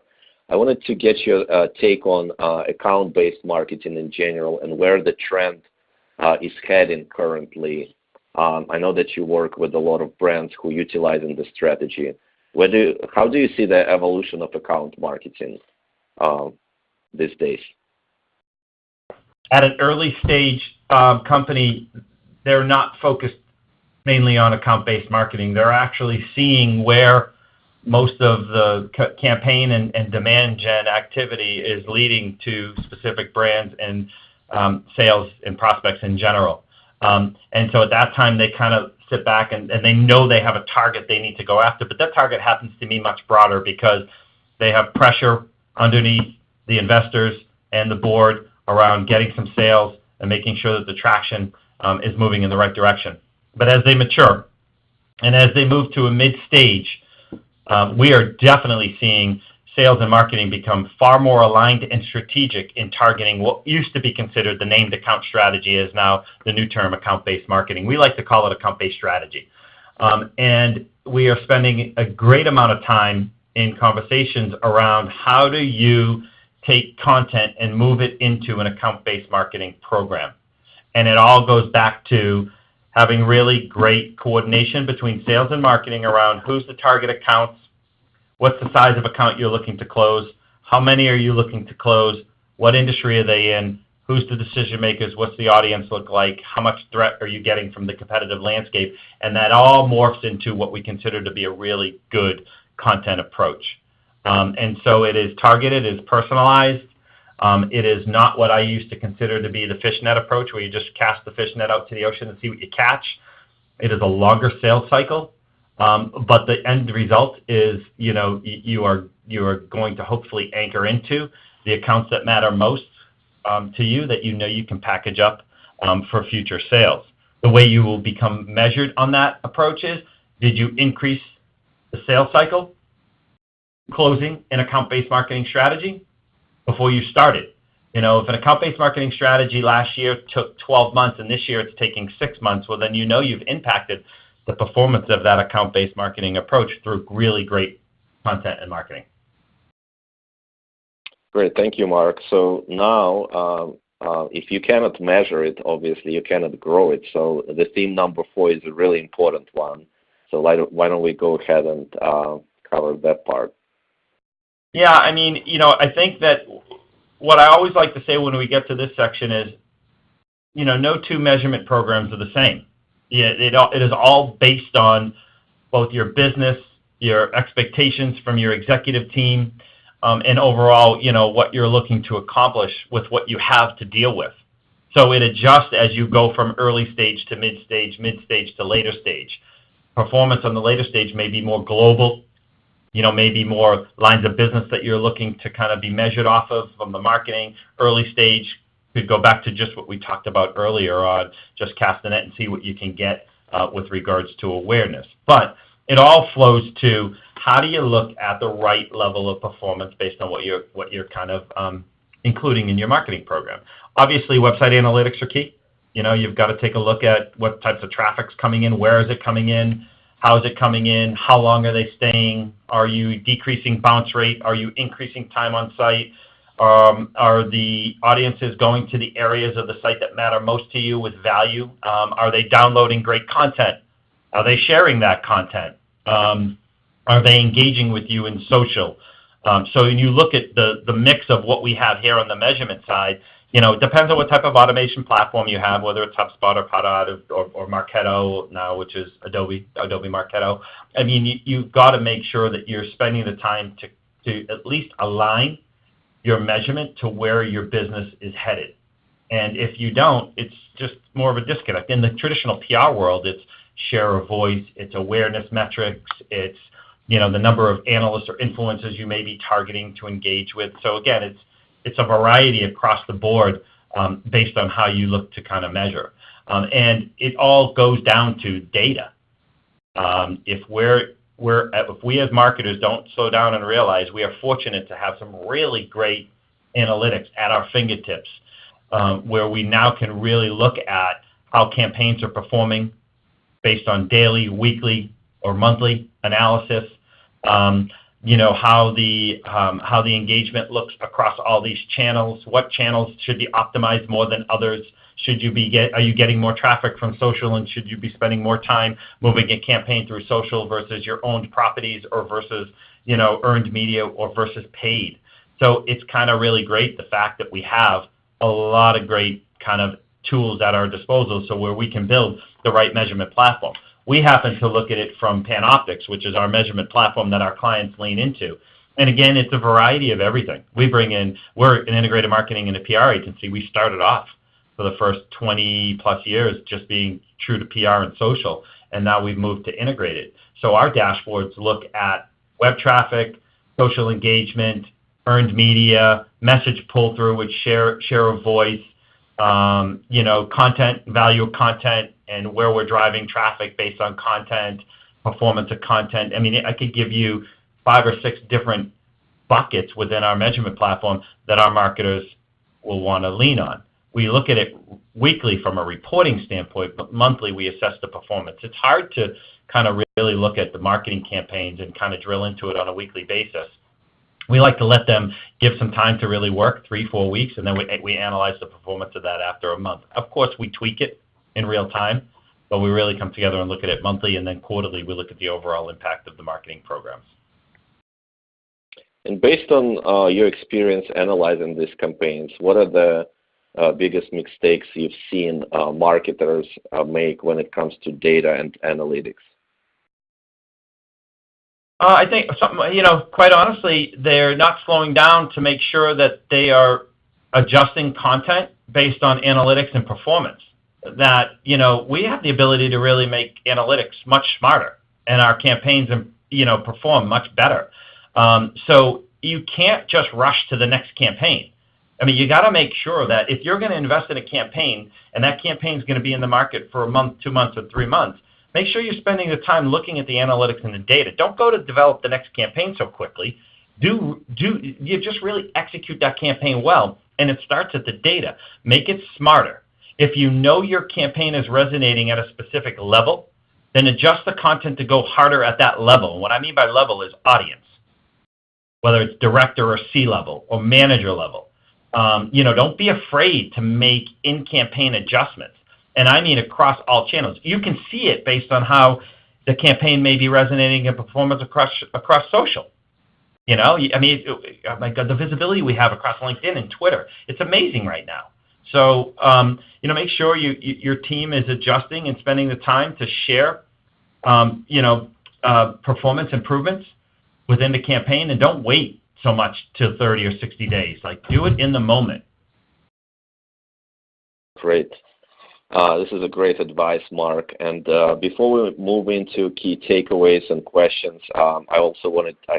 I wanted to get your take on account-based marketing in general and where the trend is heading currently. I know that you work with a lot of brands who utilize the strategy. How do you see the evolution of account marketing these days?
At an early stage company, they're not focused mainly on account-based marketing. They're actually seeing where most of the campaign and demand gen activity is leading to specific brands and sales and prospects in general. And so at that time, they kind of sit back and they know they have a target they need to go after, but that target happens to be much broader because they have pressure underneath the investors and the board around getting some sales and making sure that the traction is moving in the right direction. But as they mature and as they move to a mid-stage, we are definitely seeing sales and marketing become far more aligned and strategic in targeting what used to be considered the named account strategy is now the new term account-based marketing. We like to call it account-based strategy. And we are spending a great amount of time in conversations around how do you take content and move it into an account-based marketing program. And it all goes back to having really great coordination between sales and marketing around who's the target accounts, what's the size of account you're looking to close, how many are you looking to close, what industry are they in, who's the decision makers, what's the audience look like, how much threat are you getting from the competitive landscape, and that all morphs into what we consider to be a really good content approach. And so it is targeted, it is personalized. It is not what I used to consider to be the fishnet approach, where you just cast the fishnet out to the ocean and see what you catch. It is a longer sales cycle, but the end result is, you are going to hopefully anchor into the accounts that matter most to you, that you can package up for future sales. The way you will become measured on that approach is, did you increase the sales cycle closing an account-based marketing strategy before you started? If an account-based marketing strategy last year took 12 months and this year it's taking 6 months, well, then you've impacted the performance of that account-based marketing approach through really great content and marketing.
Great. Thank you, Mark. So now, if you cannot measure it, obviously you cannot grow it. So the theme number 4 is a really important one. So why don't we go ahead and cover that part?
Yeah, I think that what I always like to say when we get to this section is, no two measurement programs are the same. It is all based on both your business, your expectations from your executive team, and overall, what you're looking to accomplish with what you have to deal with. So it adjusts as you go from early stage to mid-stage to later stage. Performance on the later stage may be more global, maybe more lines of business that you're looking to kind of be measured off of from the marketing. Early stage could go back to just what we talked about earlier on, just cast the net and see what you can get with regards to awareness. But it all flows to, how do you look at the right level of performance based on what you're kind of including in your marketing program. Obviously, website analytics are key. You've got to take a look at what types of traffic's coming in, where is it coming in, how is it coming in, how long are they staying, are you decreasing bounce rate, are you increasing time on site, are the audiences going to the areas of the site that matter most to you with value, are they downloading great content, are they sharing that content, are they engaging with you in social. So when you look at the mix of what we have here on the measurement side, it depends on what type of automation platform you have, whether it's HubSpot or Pardot or Marketo now, which is Adobe Marketo. You've got to make sure that you're spending the time to at least align your measurement to where your business is headed. And if you don't, it's just more of a disconnect. In the traditional PR world, it's share of voice, it's awareness metrics, it's the number of analysts or influencers you may be targeting to engage with. So again, it's a variety across the board based on how you look to kind of measure. And it all goes down to data. If we as marketers don't slow down and realize, we are fortunate to have some really great analytics at our fingertips, where we now can really look at how campaigns are performing based on daily, weekly, or monthly analysis. How the engagement looks across all these channels. What channels should be optimized more than others? Are you getting more traffic from social, and should you be spending more time moving a campaign through social versus your owned properties, or versus earned media, or versus paid? So it's kind of really great, the fact that we have a lot of great kind of tools at our disposal, so where we can build the right measurement platform. We happen to look at it from Panoptics, which is our measurement platform that our clients lean into. And again, it's a variety of everything. We're an integrated marketing and a PR agency. We started off for the first 20 plus years just being true to PR and social, and now we've moved to integrated. So our dashboards look at web traffic, social engagement, earned media, message pull-through, which share of voice, content, value of content, and where we're driving traffic based on content, performance of content. I mean, I could give you 5 or 6 different buckets within our measurement platform that our marketers will want to lean on. We look at it weekly from a reporting standpoint, but monthly we assess the performance. It's hard to kind of really look at the marketing campaigns and kind of drill into it on a weekly basis. We like to let them give some time to really work, 3-4 weeks, and then we analyze the performance of that after a month. Of course, we tweak it in real time, but we really come together and look at it monthly, and then quarterly we look at the overall impact of the marketing programs.
And based on your experience analyzing these campaigns, what are the biggest mistakes you've seen marketers make when it comes to data and analytics?
I think, quite honestly, they're not slowing down to make sure that they are adjusting content based on analytics and performance. That, we have the ability to really make analytics much smarter and our campaigns, perform much better. So you can't just rush to the next campaign. I mean, you got to make sure that if you're going to invest in a campaign and that campaign is going to be in the market for a month, 2 months, or 3 months, make sure you're spending the time looking at the analytics and the data. Don't go to develop the next campaign so quickly. You just really execute that campaign well, and it starts at the data. Make it smarter. If you know your campaign is resonating at a specific level, then adjust the content to go harder at that level. And what I mean by level is audience, whether it's director or C-level or manager level. Don't be afraid to make in-campaign adjustments. And I mean across all channels. You can see it based on how the campaign may be resonating in performance across social. My God, the visibility we have across LinkedIn and Twitter, it's amazing right now. So, make sure your team is adjusting and spending the time to share, performance improvements within the campaign, and don't wait so much till 30 or 60 days. Like, do it in the moment. Great.
This is a great advice, Mark. And before we move into key takeaways and questions, I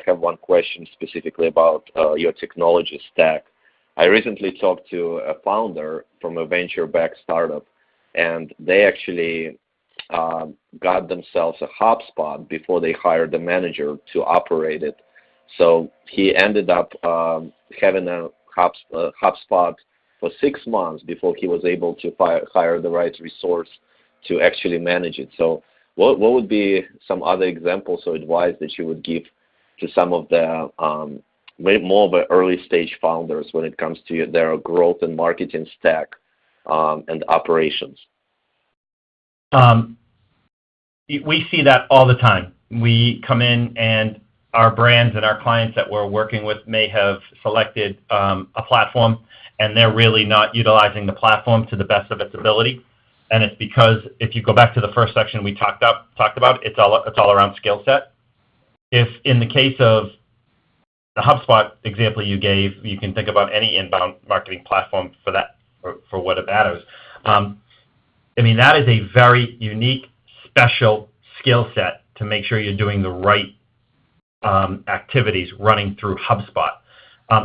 have one question specifically about your technology stack. I recently talked to a founder from a venture-backed startup, and they actually got themselves a HubSpot before they hired a manager to operate it. So he ended up having a HubSpot for 6 months before he was able to hire the right resource to actually manage it. So what would be some other examples or advice that you would give to some of the more of the early stage founders when it comes to their growth and marketing stack and operations?
We see that all the time. We come in and our brands and our clients that we're working with may have selected a platform, and they're really not utilizing the platform to the best of its ability. And it's because if you go back to the first section we talked about, it's all around skill set. If in the case of the HubSpot example you gave, you can think about any inbound marketing platform for that, for what it matters. That is a very unique, special skill set to make sure you're doing the right activities running through HubSpot.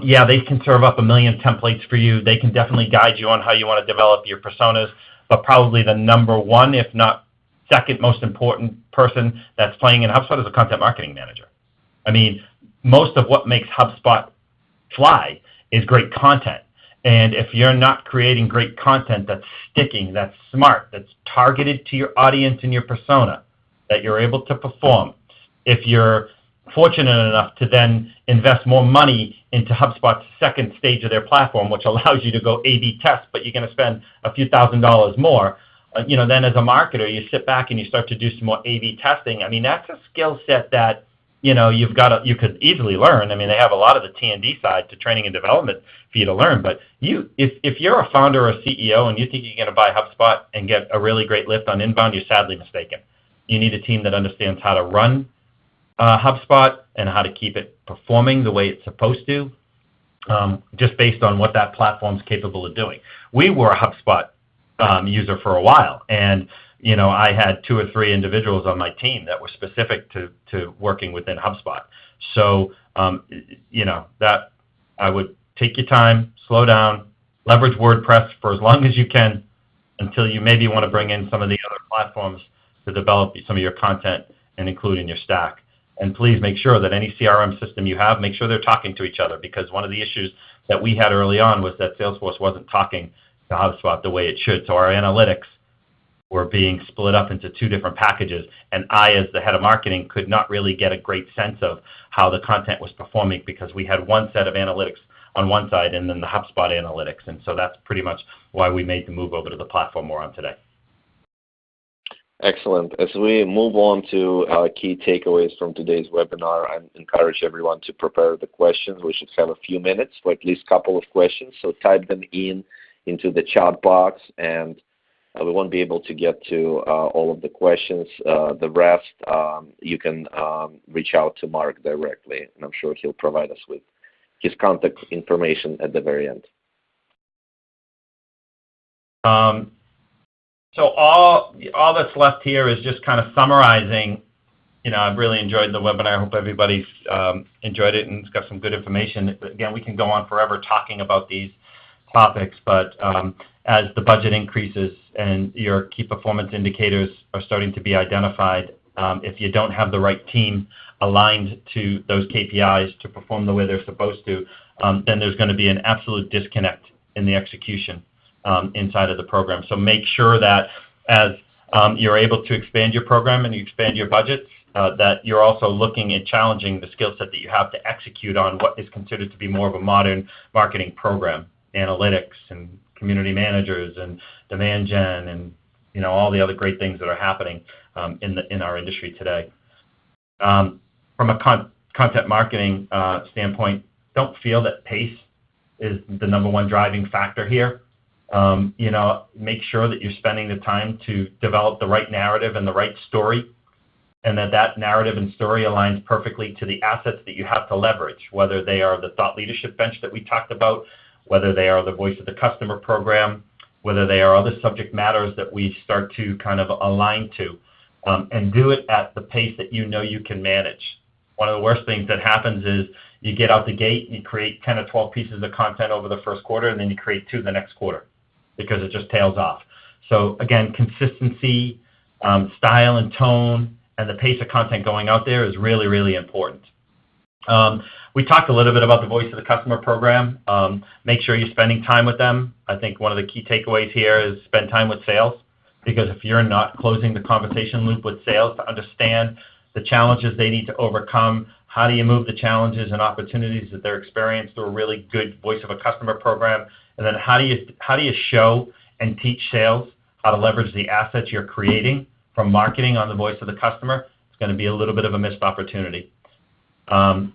They can serve up 1 million templates for you. They can definitely guide you on how you want to develop your personas, but probably the number one, if not second most important person that's playing in HubSpot is a content marketing manager. Most of what makes HubSpot fly is great content. And if you're not creating great content that's sticking, that's smart, that's targeted to your audience and your persona, that you're able to perform, if you're fortunate enough to then invest more money into HubSpot's second stage of their platform, which allows you to go A/B test, but you're going to spend a few $1,000s more, then as a marketer, you sit back and you start to do some more A/B testing. That's a skill set that, you could easily learn. They have a lot of the T&D side to training and development for you to learn. But if you're a founder or a CEO and you think you're going to buy HubSpot and get a really great lift on inbound, you're sadly mistaken. You need a team that understands how to run HubSpot and how to keep it performing the way it's supposed to, just based on what that platform's capable of doing. We were a HubSpot user for a while, and I had 2 or 3 individuals on my team that were specific to working within HubSpot. So, that I would take your time, slow down, leverage WordPress for as long as you can until you maybe want to bring in some of the other platforms to develop some of your content and include in your stack. And please make sure that any CRM system you have, make sure they're talking to each other, because one of the issues that we had early on was that Salesforce wasn't talking to HubSpot the way it should. So our analytics were being split up into 2 different packages, and I, as the head of marketing, could not really get a great sense of how the content was performing, because we had one set of analytics on one side and then the HubSpot analytics. And so that's pretty much why we made the move over to the platform we're on today.
Excellent. As we move on to key takeaways from today's webinar, I encourage everyone to prepare the questions. We should have a few minutes for at least a couple of questions, so type them into the chat box, and we won't be able to get to all of the questions. The rest, you can reach out to Mark directly, and I'm sure he'll provide us with his contact information at the very end.
So all that's left here is just kind of summarizing. I've really enjoyed the webinar. I hope everybody's enjoyed it and it's got some good information. Again, we can go on forever talking about these topics, but as the budget increases and your key performance indicators are starting to be identified, if you don't have the right team aligned to those KPIs to perform the way they're supposed to, then there's going to be an absolute disconnect in the execution inside of the program. So make sure that as you're able to expand your program and you expand your budgets, that you're also looking at challenging the skill set that you have to execute on what is considered to be more of a modern marketing program, analytics and community managers and demand gen and all the other great things that are happening in our industry today. From a content marketing standpoint, don't feel that pace is the #1 driving factor here. Make sure that you're spending the time to develop the right narrative and the right story, and that narrative and story aligns perfectly to the assets that you have to leverage, whether they are the thought leadership bench that we talked about, whether they are the voice of the customer program, whether they are other subject matters that we start to kind of align to, and do it at the pace that you can manage. One of the worst things that happens is you get out the gate, you create 10 or 12 pieces of content over the first quarter, and then you create 2 the next quarter, because it just tails off. So again, consistency, style and tone, and the pace of content going out there is really, really important. We talked a little bit about the voice of the customer program. Make sure you're spending time with them. I think one of the key takeaways here is spend time with sales, because if you're not closing the conversation loop with sales to understand the challenges they need to overcome, how do you move the challenges and opportunities that they're experiencing through a really good voice of a customer program, and then how do you show and teach sales how to leverage the assets you're creating from marketing on the voice of the customer? It's going to be a little bit of a missed opportunity.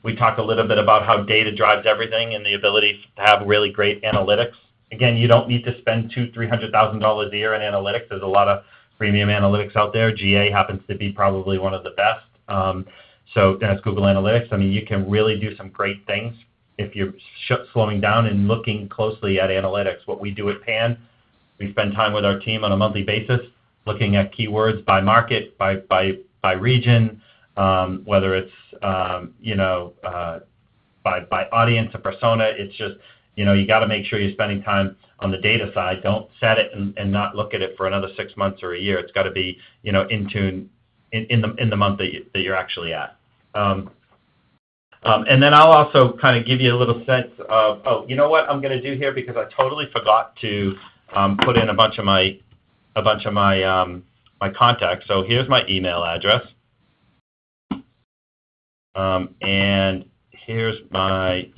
We talked a little bit about how data drives everything and the ability to have really great analytics. Again, you don't need to spend $200,000-$300,000 a year in analytics. There's a lot of premium analytics out there. GA happens to be probably one of the best. So that's Google Analytics. I mean, you can really do some great things if you're slowing down and looking closely at analytics. What we do at PAN, we spend time with our team on a monthly basis looking at keywords by market, by region, whether it's by audience or persona. It's just you got to make sure you're spending time on the data side. Don't set it and not look at it for another 6 months or a year. It's got to be in tune in the month that you're actually at. And then I'll also kind of give you a little sense of, you know what I'm going to do here, because I totally forgot to put in a bunch of my my contacts. So here's my email address, and here's my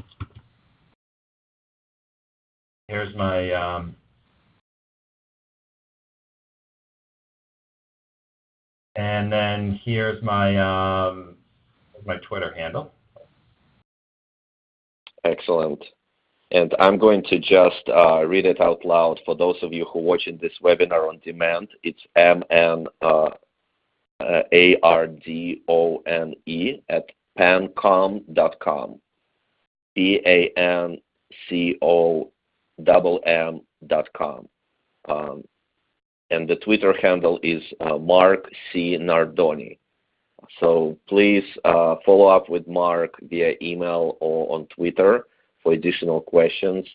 and then here's my Twitter handle.
Excellent. And I'm going to just read it out loud for those of you who are watching this webinar on demand. It's Ardone at pancom.com. pancom.com. And the Twitter handle is Mark C. Nardone. So please follow up with Mark via email or on Twitter for additional questions.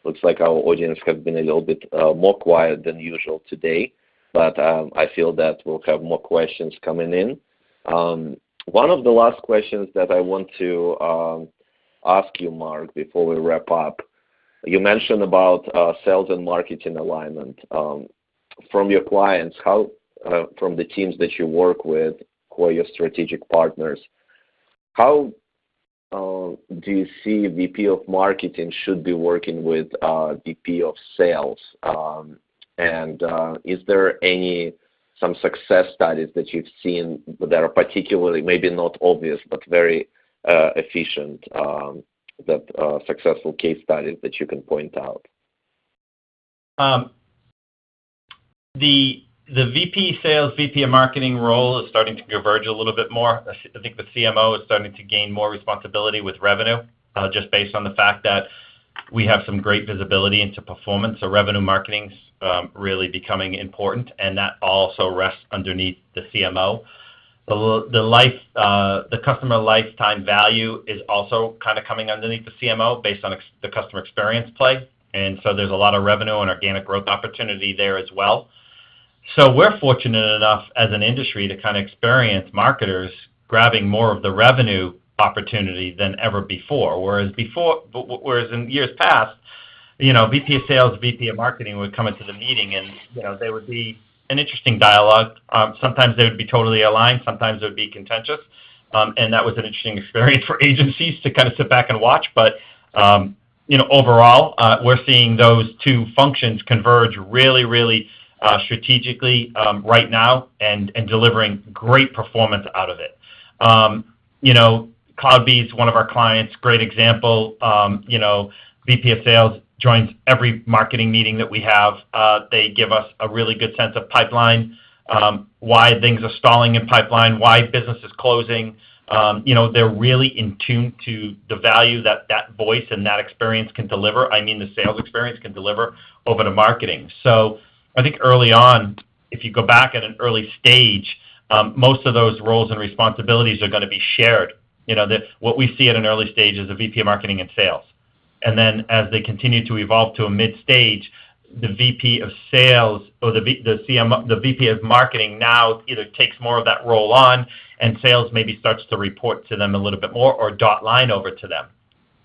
Looks like our audience has been a little bit more quiet than usual today, but I feel that we'll have more questions coming in. One of the last questions that I want to ask you, Mark, before we wrap up, you mentioned about sales and marketing alignment. From your clients, from the teams that you work with, who are your strategic partners, how do you see VP of Marketing should be working with VP of Sales? And is there some success studies that you've seen that are particularly, maybe not obvious, but very efficient, successful case studies that you can point out?
The VP Sales, VP of Marketing role is starting to converge a little bit more. I think the CMO is starting to gain more responsibility with revenue, just based on the fact that we have some great visibility into performance. So revenue marketing's really becoming important, and that also rests underneath the CMO. The customer lifetime value is also kind of coming underneath the CMO based on the customer experience play. And so there's a lot of revenue and organic growth opportunity there as well. So we're fortunate enough as an industry to kind of experience marketers grabbing more of the revenue opportunity than ever before. Whereas in years past, VP of Sales, VP of Marketing would come into the meeting and, there would be an interesting dialogue. Sometimes they would be totally aligned. Sometimes it would be contentious. And that was an interesting experience for agencies to kind of sit back and watch. But, overall, we're seeing those two functions converge really, really strategically right now and delivering great performance out of it. CloudBees, one of our clients, great example. VP of Sales joins every marketing meeting that we have. They give us a really good sense of pipeline, why things are stalling in pipeline, why business is closing. They're really in tune to the value that voice and that experience can deliver. I mean, the sales experience can deliver over to marketing. So I think early on, if you go back at an early stage, most of those roles and responsibilities are going to be shared. What we see at an early stage is a VP of Marketing and Sales. And then as they continue to evolve to a mid-stage, the VP of Sales or the VP of Marketing now either takes more of that role on, and sales maybe starts to report to them a little bit more or dot line over to them.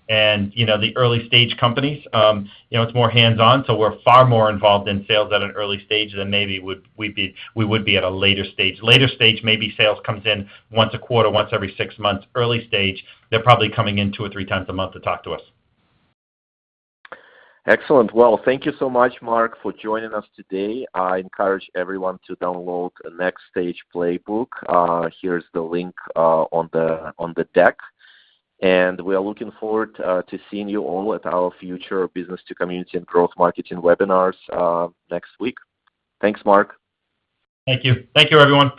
And, the early stage companies, it's more hands-on, so we're far more involved in sales at an early stage than maybe we would be at a later stage. Later stage, maybe sales comes in once a quarter, once every 6 months. Early stage, they're probably coming in 2 or 3 times a month to talk to us.
Excellent. Well, thank you so much, Mark, for joining us today. I encourage everyone to download the NXT Stage Playbook. Here's the link on the deck. And we are looking forward to seeing you all at our future business to community and growth marketing webinars next week. Thanks, Mark.
Thank you. Thank you, everyone.